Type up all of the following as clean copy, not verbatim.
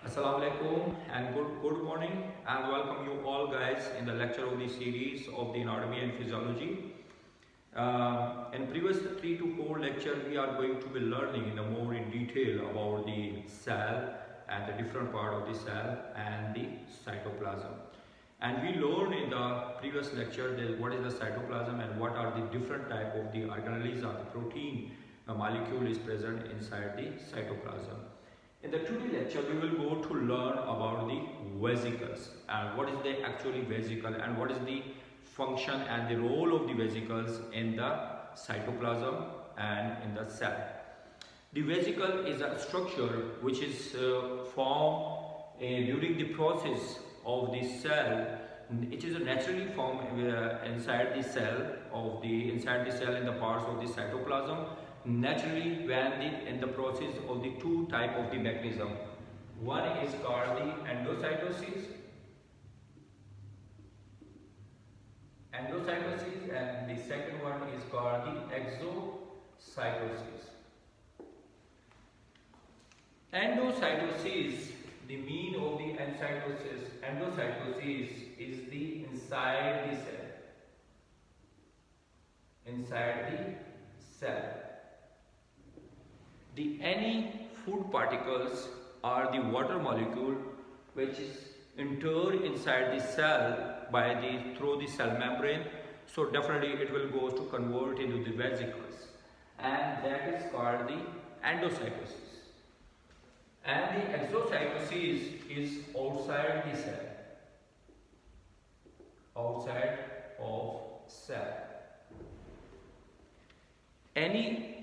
Assalamu alaikum and good morning, and welcome you all guys in the lecture of the series of the anatomy and physiology. In previous 3 to 4 lecture we are going to be learning more in detail about the cell and the different part of the cell and the cytoplasm. And we learned in the previous lecture that what is the cytoplasm and what are the different type of the organelles or the protein molecule is present inside the cytoplasm. In the today lecture, we will go to learn about the vesicles and what is the actually vesicle and what is the function and the role of the vesicles in the cytoplasm and in the cell. The vesicle is a structure which is formed during the process of the cell. It is naturally formed inside the cell in the parts of the cytoplasm. Naturally, when in the process of the two type of the mechanism, one is called the endocytosis, and the second one is called the exocytosis. Endocytosis, the mean of the endocytosis is the inside the cell. Any food particles or the water molecule which is entered inside the cell through the cell membrane, so definitely it will go to convert into the vesicles, and that is called the endocytosis. And the exocytosis is outside the cell, outside of cell. Any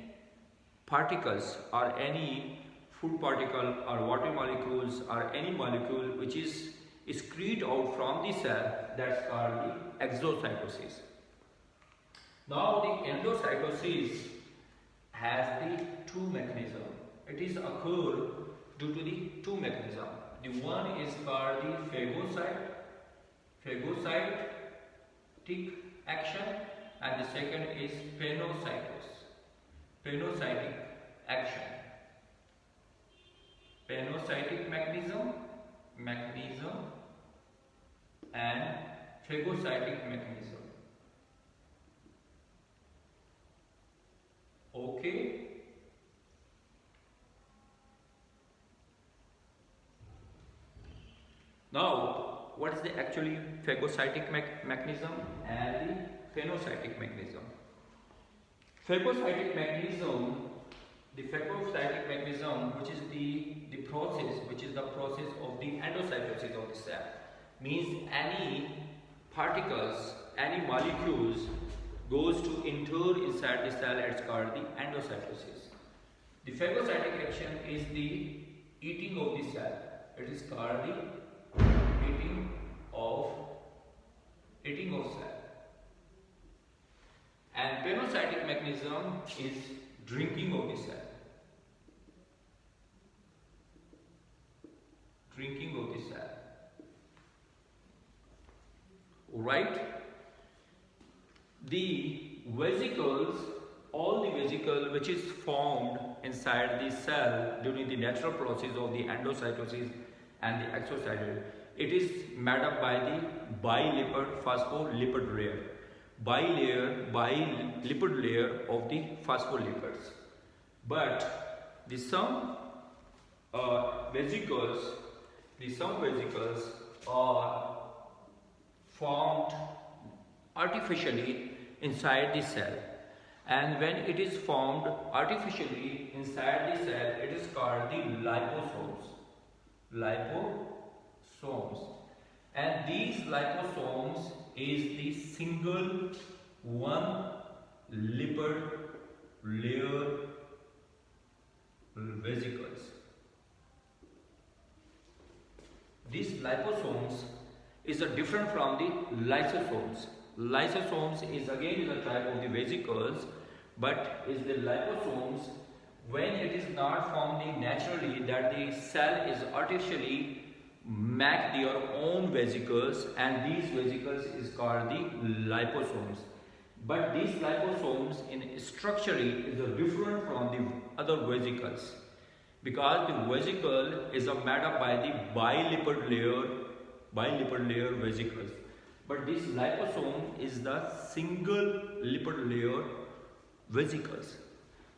particles or any food particle or water molecules or any molecule which is excrete out from the cell, that's called the exocytosis. Now the endocytosis has the two mechanism. It is occurred due to the two mechanism. The one is called the phagocytic action, and the second is phagocytic action. Phagocytic mechanism and phagocytic mechanism. Okay. Now, what is the actually phagocytic mechanism and the phagocytic mechanism? Phagocytic mechanism, which is the process of the endocytosis of the cell, means any particles, any molecules goes to enter inside the cell, it's called the endocytosis. The phagocytic action is the eating of the cell. It is called the eating of cell. And phagocytic mechanism is drinking of the cell. Right? The vesicles, all the vesicle which is formed inside the cell during the natural process of the endocytosis and the exocytosis, it is made up by the bilipid phospholipid layer. Bilipid layer of the phospholipids. But some vesicles are formed artificially inside the cell, and when it is formed artificially inside the cell, it is called the liposomes. And these liposomes is the single one lipid layer vesicles. These liposomes is different from the lysosomes. Lysosomes is again a type of the vesicles, but is the liposomes when it is not formed naturally, that the cell is artificially make their own vesicles, and these vesicles is called the liposomes. But these liposomes in structurally is different from the other vesicles. because the vesicle is made up by the bilipid layer vesicles. But this liposome is the single lipid layer vesicles.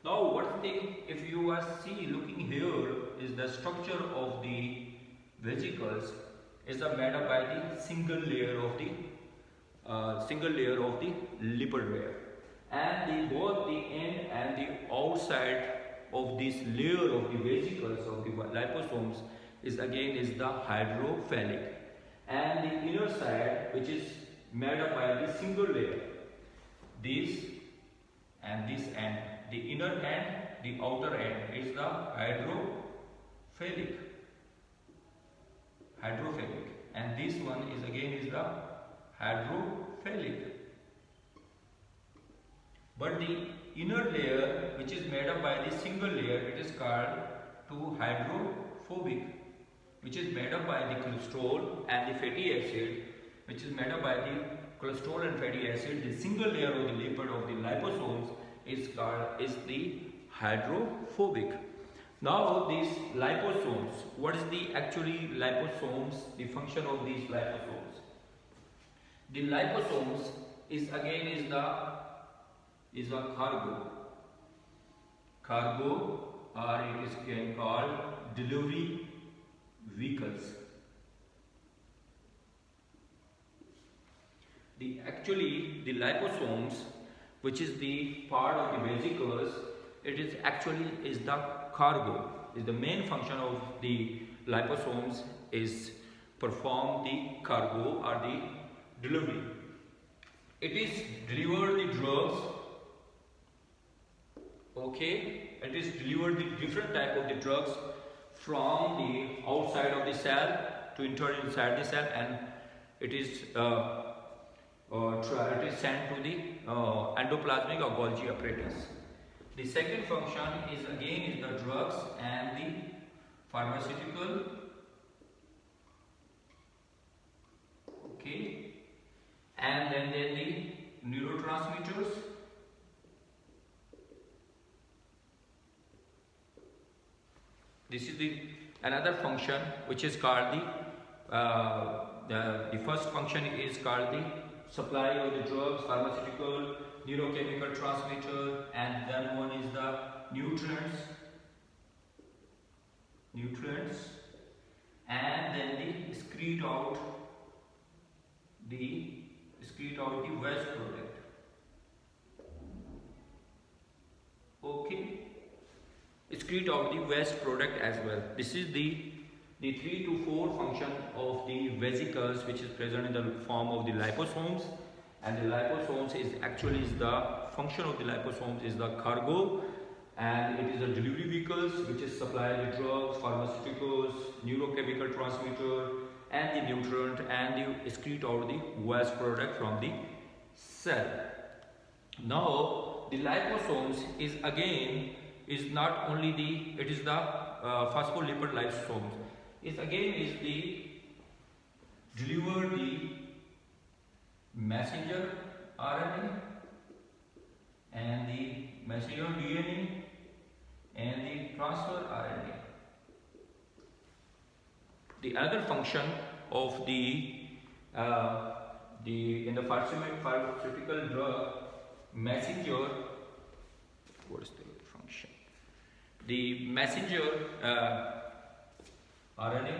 Now one thing, if you are looking here, is the structure of the vesicles is made up by the single layer of the lipid layer, and both the end and the outside of this layer of the vesicles of the liposomes is the hydrophilic, and the inner side, which is made up by the single layer, this and this end, the inner end, the outer end is the hydrophilic, and this one is the hydrophilic. But the inner layer, which is made up by the single layer, it is called hydrophobic, which is made up by the cholesterol and the fatty acid, which is made up by the cholesterol and fatty acid. The single layer of the lipid of the liposomes is the hydrophobic. Now these liposomes, what is the actually liposomes, the function of these liposomes? The liposomes is a cargo, or it is called delivery vehicles. The liposomes, which is the part of the vesicles, it is the cargo. Is the main function of the liposomes is perform the cargo or the delivery. It is deliver the drugs. Okay, it is delivered the different type of the drugs from the outside of the cell to enter inside the cell, and it is sent to the endoplasmic or Golgi apparatus. The second function is the drugs and the pharmaceutical. Okay, and then the neurotransmitters. This is another function which is called the first function is called the supply of the drugs, pharmaceutical, neurochemical transmitter, and then one is the nutrients, and then the excrete out the waste product. Okay, excrete out the waste product as well. This is the 3 to 4 function of the vesicles, which is present in the form of the liposomes. And the liposomes is the function of the liposomes is the cargo, and it is the delivery vehicles which is supply the drugs, pharmaceuticals, neurochemical transmitter, and the nutrient, and the excrete out the waste product from the cell. Now the liposomes is not only the phospholipid lysosomes. Is the deliver the messenger RNA and the messenger DNA and the transfer RNA. The other function of in the pharmaceutical drug messenger, what is the function? The messenger RNA,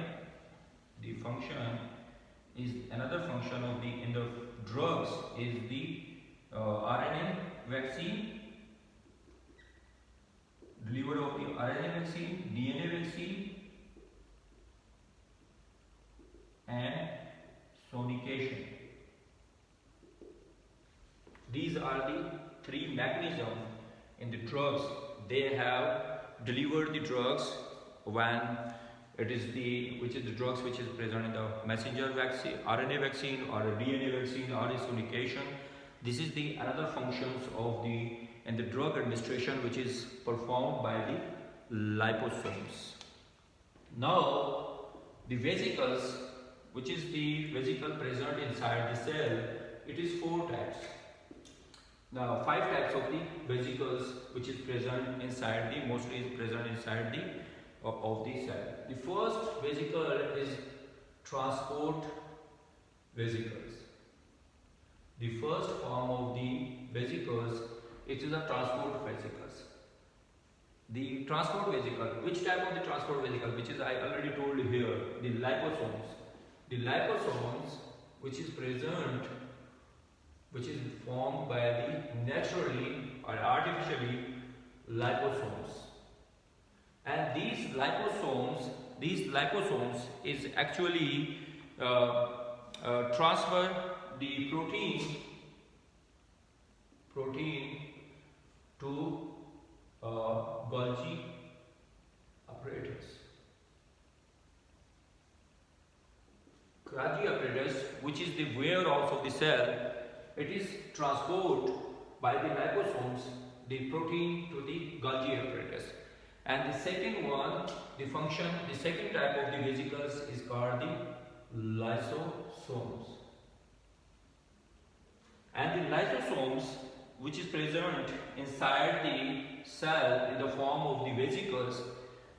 the function is another function of in the drugs is the RNA vaccine, delivery of the RNA vaccine, DNA vaccine, and sonication. These are the 3 mechanisms in the drugs. They have delivered the drugs when it is the drugs which is present in the messenger vaccine, RNA vaccine, or a DNA vaccine, or a sonication. This is the another functions of the drug administration which is performed by the liposomes. Now the vesicles, which is the vesicle present inside the cell, it is 4 types. Now 5 types of the vesicles which is present inside mostly is present inside the of the cell. The first vesicle is transport vesicles. The first form of the vesicles, it is a transport vesicles. The transport vesicle, which type of the transport vesicle, which is I already told you here, the liposomes. The liposomes, which is present, which is formed by the naturally or artificially liposomes. And these liposomes is actually transfer the protein to Golgi apparatus. Golgi apparatus, which is the warehouse of the cell, it is transport by the liposomes the protein to the Golgi apparatus. And the second one, the second type of the vesicles is called the lysosomes. And the lysosomes, which is present inside the cell in the form of the vesicles,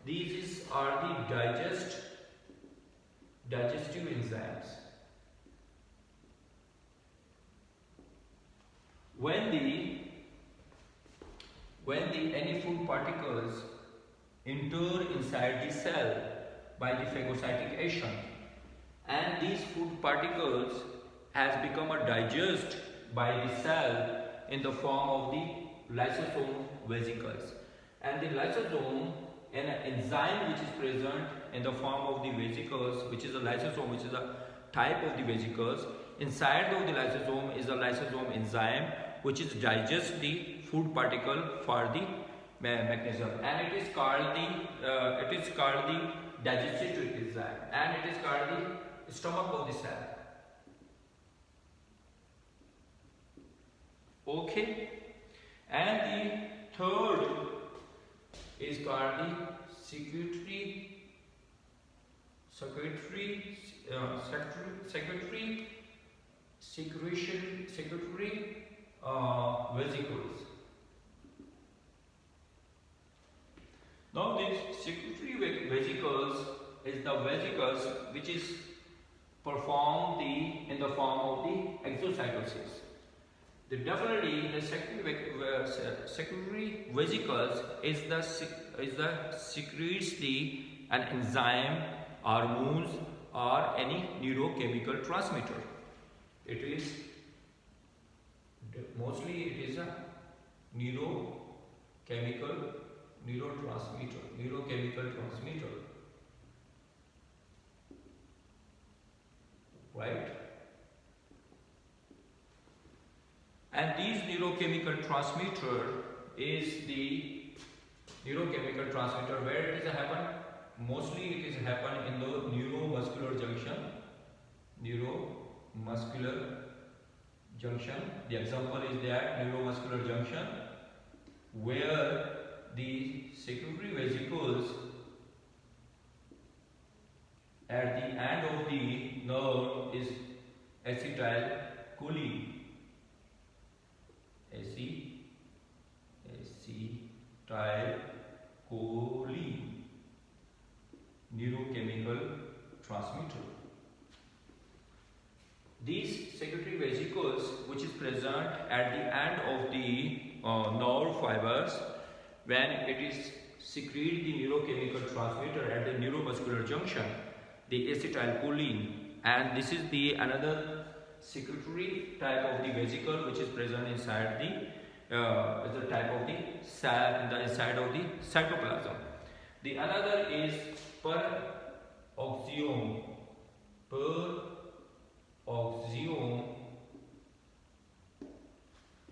these are the digestive enzymes. When any food particles enter inside the cell by the phagocytic action, and these food particles has become a digest by the cell in the form of the lysosome vesicles. And the lysosome, an enzyme which is present in the form of the vesicles, which is a lysosome, which is a type of the vesicles. Inside of the lysosome is a lysosome enzyme which is digest the food particle for the mechanism, and it is called the digestive enzyme, and it is called the stomach of the cell. Okay, and the third is called the secretory vesicles. Now these secretory vesicles is the vesicles which is performed in the form of the exocytosis. Definitely the secretory vesicles is the secretes an enzyme, hormones, or any neurochemical transmitter. It is mostly a neurochemical transmitter, right? And these neurochemical transmitter is the neurochemical transmitter where it is happen. Mostly it is happen in the neuromuscular junction. The example is that neuromuscular junction, where the secretory vesicles at the end of the nerve is acetylcholine. Acetylcholine, neurochemical transmitter. These secretory vesicles, which is present at the end of the nerve fibers, when it is secrete the neurochemical transmitter at the neuromuscular junction, the acetylcholine, and this is the another secretory type of the vesicle which is present inside the type of the cell in the inside of the cytoplasm. The another is peroxiome.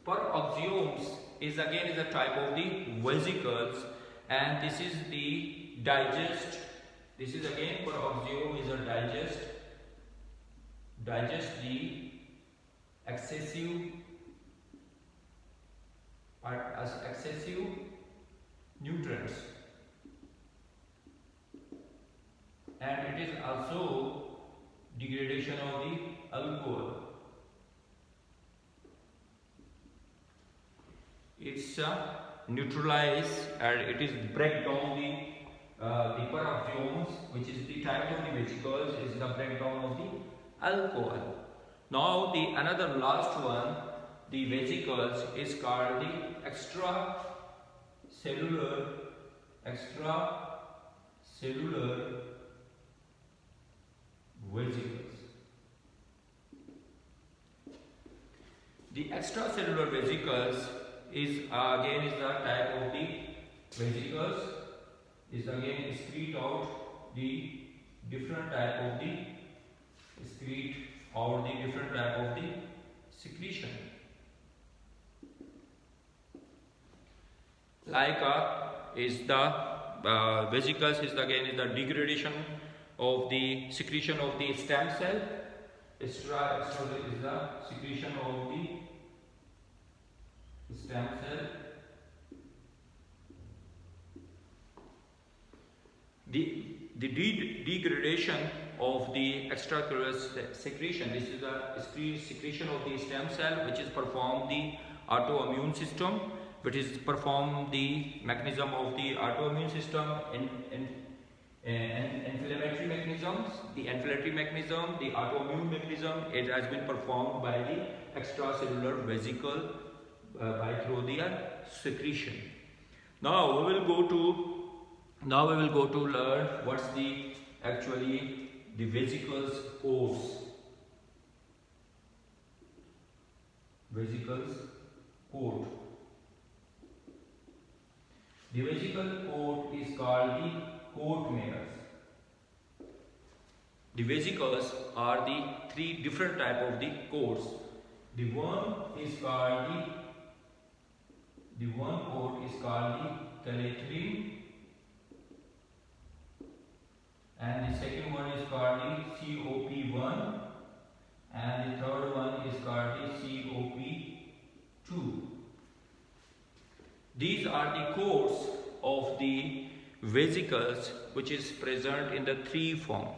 Peroxiomes is again a type of the vesicles, and this is the digest. This is again peroxiome is a digest the excessive nutrients, and it is also degradation of the alcohol. It's neutralize, and it is break down the the peroxomes, which is the type of the vesicles, is the breakdown of the alcohol. Now the another last one, the vesicles, is called the extracellular vesicles. The extracellular vesicles is again is the type of the vesicles, is again excrete out the different type of the secretion. Like is the vesicles is again is the degradation of the secretion of the stem cell. Extracellular is the secretion of the stem cell. The degradation of the extracellular secretion, this is the secretion of the stem cell, which is perform the autoimmune system, which is perform the mechanism of the autoimmune system and inflammatory mechanisms. The inflammatory mechanism, the autoimmune mechanism, it has been performed by the extracellular vesicle by through their secretion. Now we will go to learn what's the actually the vesicles codes. Vesicles code. The vesicle code is called the coat mayors. The vesicles are the three different type of the coats. The one code is called the Clathrin, and the second one is called the COP1, and the third one is called the COP2. These are the codes of the vesicles which is present in the three form.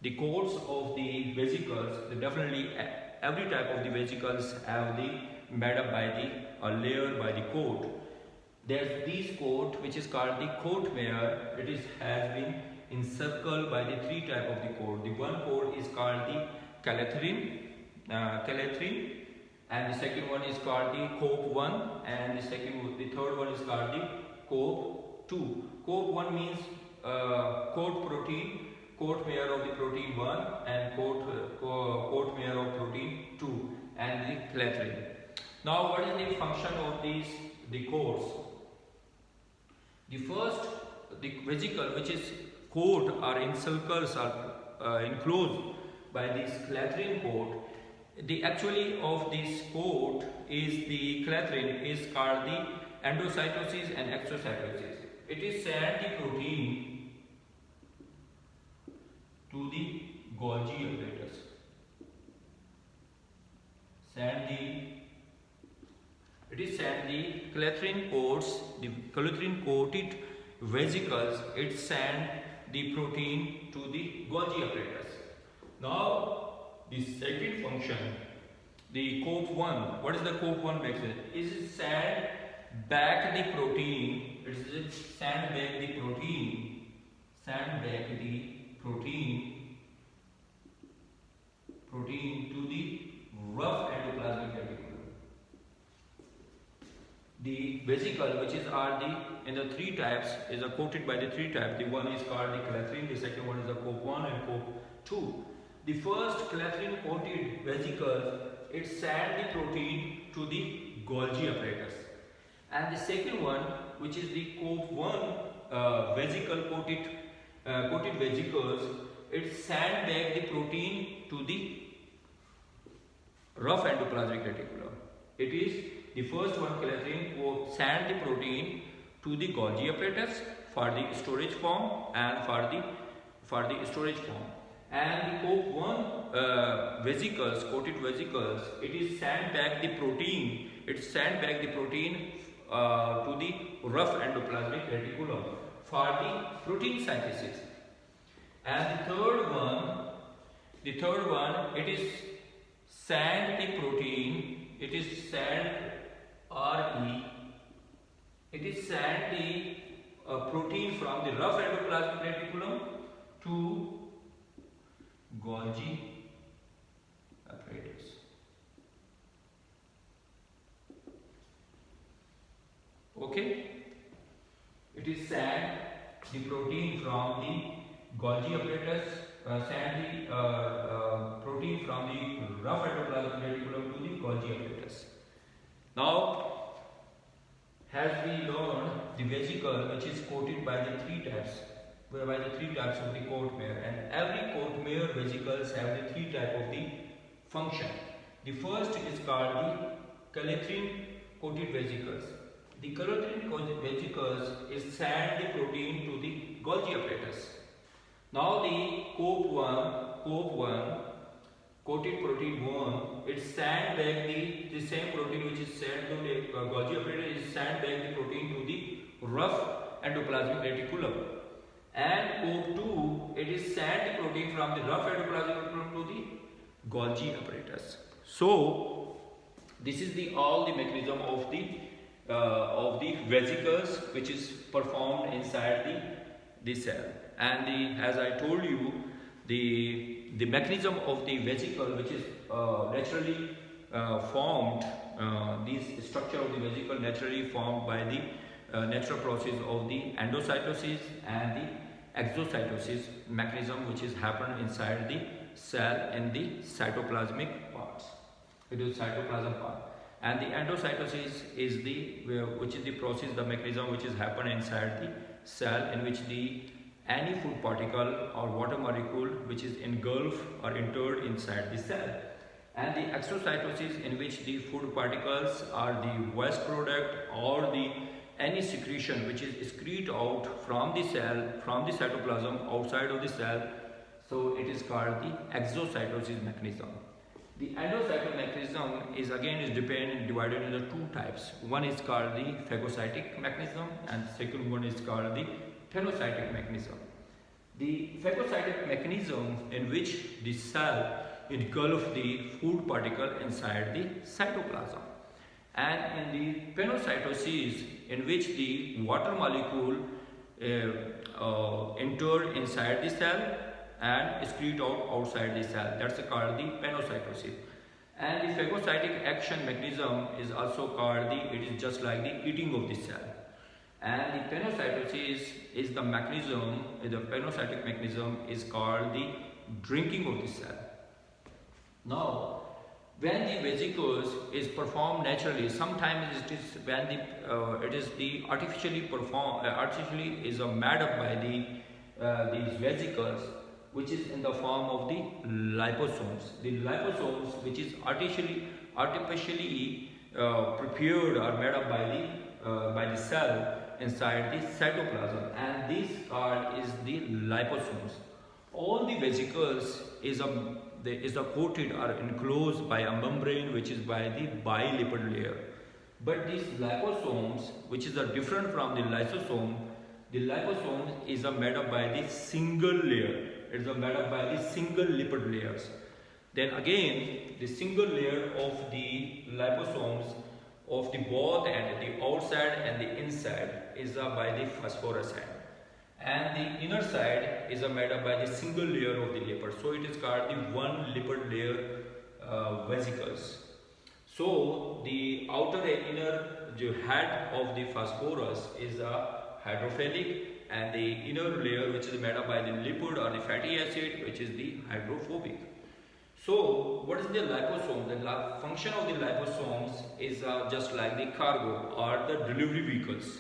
The codes of the vesicles, definitely every type of the vesicles have the made up by the layer by the coat. There's this coat which is called the coat layer. It has been encircled by the three type of the coat. The one coat is called the Clathrin, and the second one is called the COP1, and the third one is called the COP2. COP1 means coat protein, coat layer of the protein 1, and coat layer of protein 2, and the Clathrin. Now, what is the function of the coats? The first, the vesicle, which is coat or encircles or enclosed by this Clathrin coat. The actually of this coat is the Clathrin is called the Endocytosis and Exocytosis. It is send the protein to the Golgi apparatus. It is send the Clathrin coats, the Clathrin coated vesicles. It send the protein to the Golgi apparatus. Now, the second function, the COP1. What is the COP1 mechanism? Is it send back the protein? It is send back the protein. Protein to the rough endoplasmic reticulum. The vesicle, which is in the three types, is coated by the three types. The one is called the Clathrin, the second one is the COP1 and COP2. The first Clathrin coated vesicle, it send the protein to the Golgi apparatus, and the second one, which is the COP1 vesicle coated vesicles, it send back the protein to the rough endoplasmic reticulum. It is the first one, Clathrin, send the protein to the Golgi apparatus for the storage form and for the storage form. And the COP1 vesicles, coated vesicles, it is send back the protein. It send back the protein to the rough endoplasmic reticulum for the protein synthesis. And the third one, it is send the protein. It is send RE. It is send the a protein from the rough endoplasmic reticulum to Golgi apparatus. Okay, it is sent the protein from the Golgi apparatus, send the protein from the rough endoplasmic reticulum to the Golgi apparatus. Now, as we learned, the vesicle, which is coated by the three types of the coat layer, and every coat layer vesicles have the three types of the function. The first is called the Clathrin-coated vesicles. The Clathrin-coated vesicles is send the protein to the Golgi apparatus. Now the COP1 coated protein 1, it send back the same protein which is sent to the Golgi apparatus, is send back the protein to the rough endoplasmic reticulum. And COP2, it is send the protein from the rough endoplasmic reticulum to the Golgi apparatus. So this is all the mechanism of the vesicles which is performed inside the cell. And as I told you, the mechanism of the vesicle, which is naturally formed, this structure of the vesicle naturally formed by the natural process of the endocytosis and the exocytosis mechanism, which is happen inside the cell in the cytoplasmic parts. It is cytoplasm part. And the endocytosis is which is the process, the mechanism which is happen inside the cell, in which any food particle or water molecule which is engulfed or entered inside the cell. And the exocytosis, in which the food particles are the waste product or any secretion which is excreted out from the cell, from the cytoplasm outside of the cell. So it is called the exocytosis mechanism. The endocytome mechanism is divided into two types. One is called the phagocytic mechanism, and second one is called the phagocytic mechanism. The phagocytic mechanism, in which the cell engulfs the food particle inside the cytoplasm, and in the phagocytosis, in which the water molecule enter inside the cell and excrete out outside the cell. That's called the phagocytosis. And the phagocytic action mechanism is also called it is just like the eating of the cell. And the phagocytosis is the mechanism, the phagocytic mechanism is called the drinking of the cell. Now, when the vesicles is performed naturally, sometimes it is when it is the artificially is made up by these vesicles, which is in the form of the liposomes. The liposomes, which is artificially prepared or made up by the cell inside the cytoplasm, and this is the liposomes. All the vesicles is coated or enclosed by a membrane, which is by the bilipid layer. But these liposomes, which is different from the lysosome, the liposomes is made up by the single layer. It is made up by the single lipid layers. Then again, the single layer of the liposomes of the both end, the outside and the inside, is by the phosphorus end. And the inner side is made up by the single layer of the lipid. So it is called the one lipid layer vesicles. So the outer and inner head of the phosphorus is hydrophilic, and the inner layer, which is made up by the lipid or the fatty acid, which is the hydrophobic. So what is the liposome? The function of the liposomes is just like the cargo or the delivery vehicles.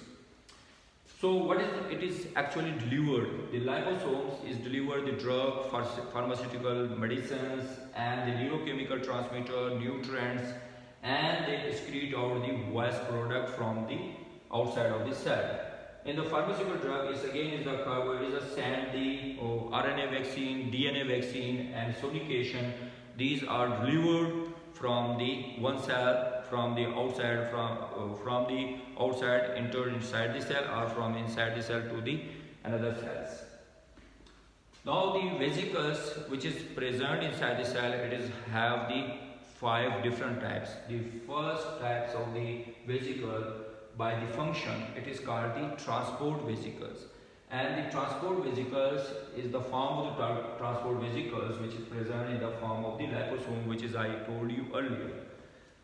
So what is actually delivered? The liposomes is delivered the drug, pharmaceutical medicines, and the neurochemical transmitter, nutrients, and they excrete out the waste product from the outside of the cell. In the pharmaceutical drug, is the cargo, it is a send the RNA vaccine, DNA vaccine, and sonication. These are delivered from the one cell, from the outside, from the outside entered inside the cell, or from inside the cell to the another cells. Now the vesicles, which is present inside the cell, have the 5 different types. The first types of the vesicle, by the function, it is called the transport vesicles. And the transport vesicles is the form of the transport vesicles which is present in the form of the liposome, which is I told you earlier.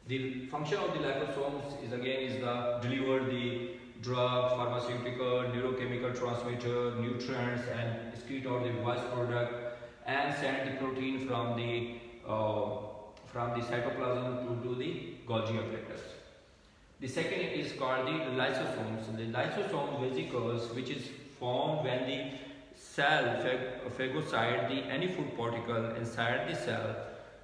The function of the liposomes is again the deliver the drug, pharmaceutical, neurochemical transmitter, nutrients, and excrete out the waste product and send the protein from the cytoplasm to the Golgi apparatus. The second is called the lysosomes. The lysosome vesicles, which is formed when the cell phagocyte any food particle inside the cell.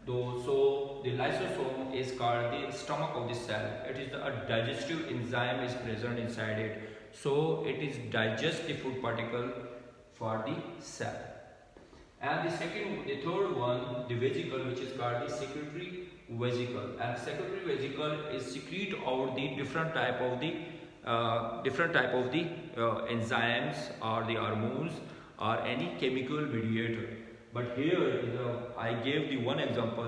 So the lysosome is called the stomach of the cell. It is a digestive enzyme is present inside it. So it is digest the food particle for the cell. And the third one, the vesicle, which is called the secretory vesicle. And secretory vesicle is secrete out the different type of the enzymes or the hormones or any chemical mediator. But here I gave the one example,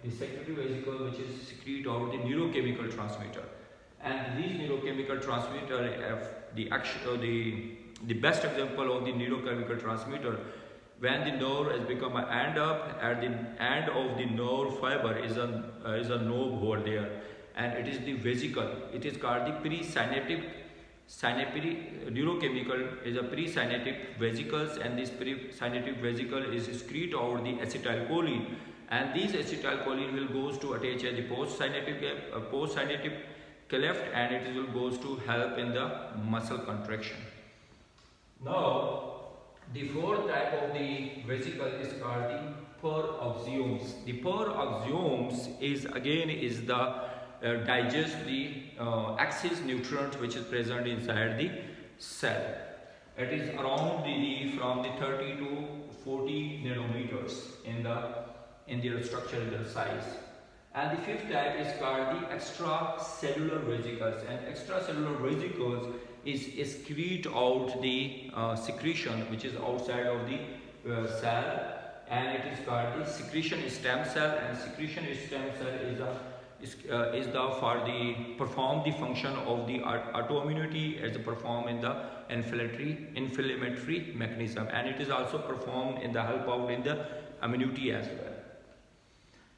the secretory vesicle, which is secrete out the neurochemical transmitter. And these neurochemical transmitter the best example of the neurochemical transmitter, when the nerve has become an end up, at the end of the nerve fiber is a knob over there, and it is the vesicle. It is called the presynaptic neurochemical is a presynaptic vesicles, and this presynaptic vesicle is excrete out the acetylcholine, and these acetylcholine will goes to attach at the postsynaptic cleft, and it will goes to help in the muscle contraction. Now the fourth type of the vesicle is called the peroxiomes. The peroxiomes is the digest the excess nutrients which is present inside the cell. It is around from the 30 to 40 nanometers in their structure, in their size. And the fifth type is called the extracellular vesicles. And extracellular vesicles is excrete out the secretion which is outside of the cell, and it is called the secretion stem cell. And secretion stem cell perform the function of the autoimmunity as perform in the inflammatory mechanism, and it is also performed in the help out in the immunity as well.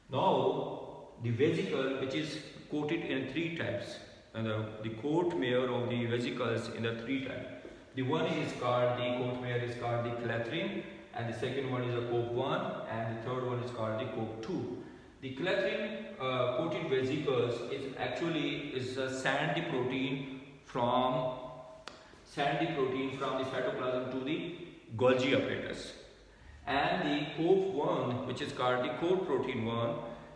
Now the vesicle, which is coated in three types, and the coat layer of the vesicles in the three types. The one is called the coat layer is called the Clathrin, and the second one is a coat 1, and the third one is called the coat 2. The Clathrin coated vesicles is send the protein from the cytoplasm to the Golgi apparatus. And the coat 1, which is called the coat protein 1,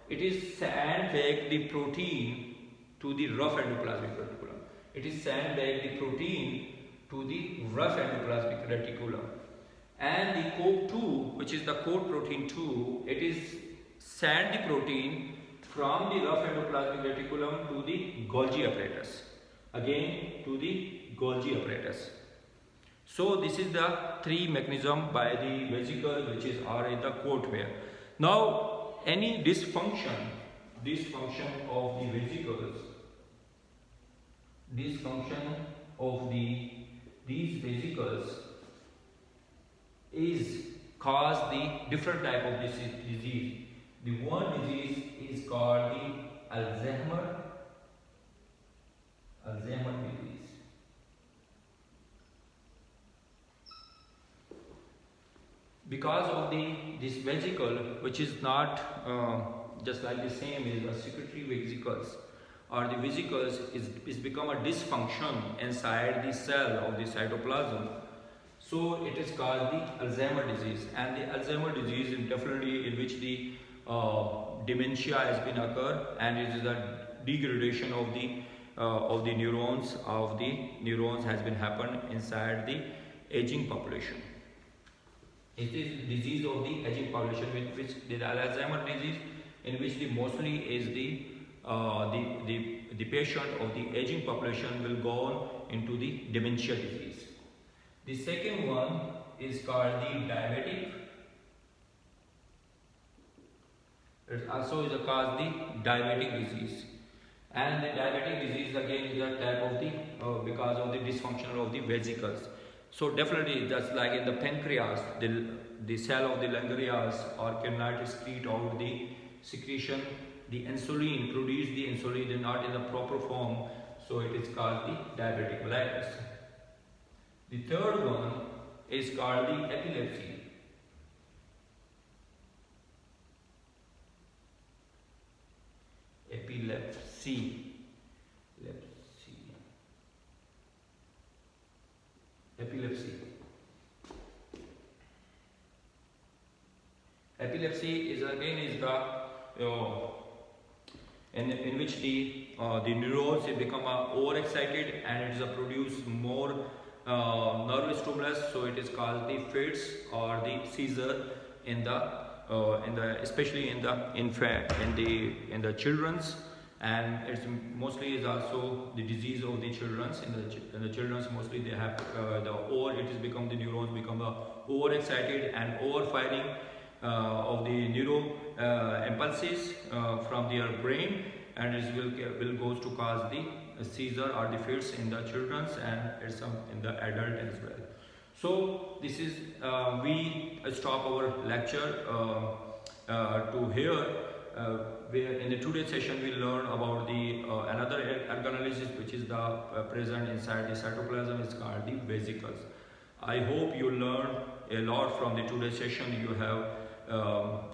it is send back the protein to the rough endoplasmic reticulum. It is send back the protein to the rough endoplasmic reticulum. And the coat 2, which is the coat protein 2, it is send the protein from the rough endoplasmic reticulum to the Golgi apparatus. Again to the Golgi apparatus. So this is the three mechanism by the vesicle which are in the coat layer. Now any dysfunction of the vesicles, these vesicles is cause the different type of disease. The one disease is called the Alzheimer disease. Because of this vesicle, which is not just like the same as the secretory vesicles, or the vesicles is become a dysfunction inside the cell of the cytoplasm. So it is called the Alzheimer disease, and the Alzheimer disease is definitely in which the dementia has been occurred, and it is a degradation of the neurons has been happened inside the aging population. It is disease of the aging population, which the Alzheimer disease, in which the mostly is the patient of the aging population will go on into the dementia disease. The second one is called the diabetic. It also is called the diabetic disease. And the diabetic disease again is a type of the because of the dysfunction of the vesicles. So definitely just like in the pancreas, the cell of the pancreas or cannot excrete out the secretion, the insulin, produce the insulin is not in the proper form, so it is called the diabetic mellitus. The third one is called the epilepsy. Epilepsy. Epilepsy. Epilepsy is again the in which the neurons become overexcited and it is produce more nerve stimulus, so it is called the fits or the seizure in the especially in the children's, and it's mostly is also the disease of the children's. In the children's mostly they have it is become the neurons become overexcited and overfiring of the neuro impulses from their brain, and it will goes to cause the seizure or the fits in the children's, and it's in the adult as well. So this is we stop our lecture to here where in the today's session we learn about the another organelles which is the present inside the cytoplasm, is called the vesicles. I hope you learned a lot from the today's session. You have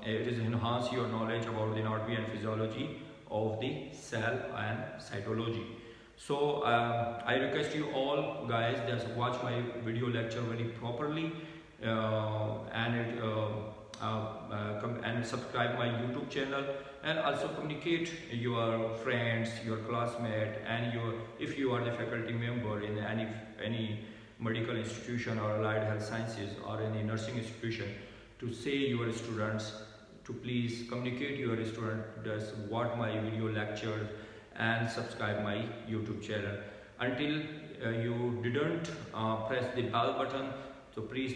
it is enhance your knowledge about the anatomy and physiology of the cell and cytology. So I request you all guys just watch my video lecture very properly and subscribe my YouTube channel, and also communicate your friends, your classmate, and if you are the faculty member in any medical institution or allied health sciences or any nursing institution, to say your students to please communicate your students just watch my video lectures and subscribe my YouTube channel. Until you didn't press the bell button, so please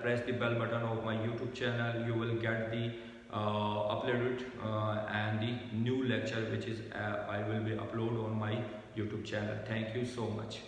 press the bell button of my YouTube channel. You will get the uploaded and the new lecture which is I will be upload on my YouTube channel. Thank you so much.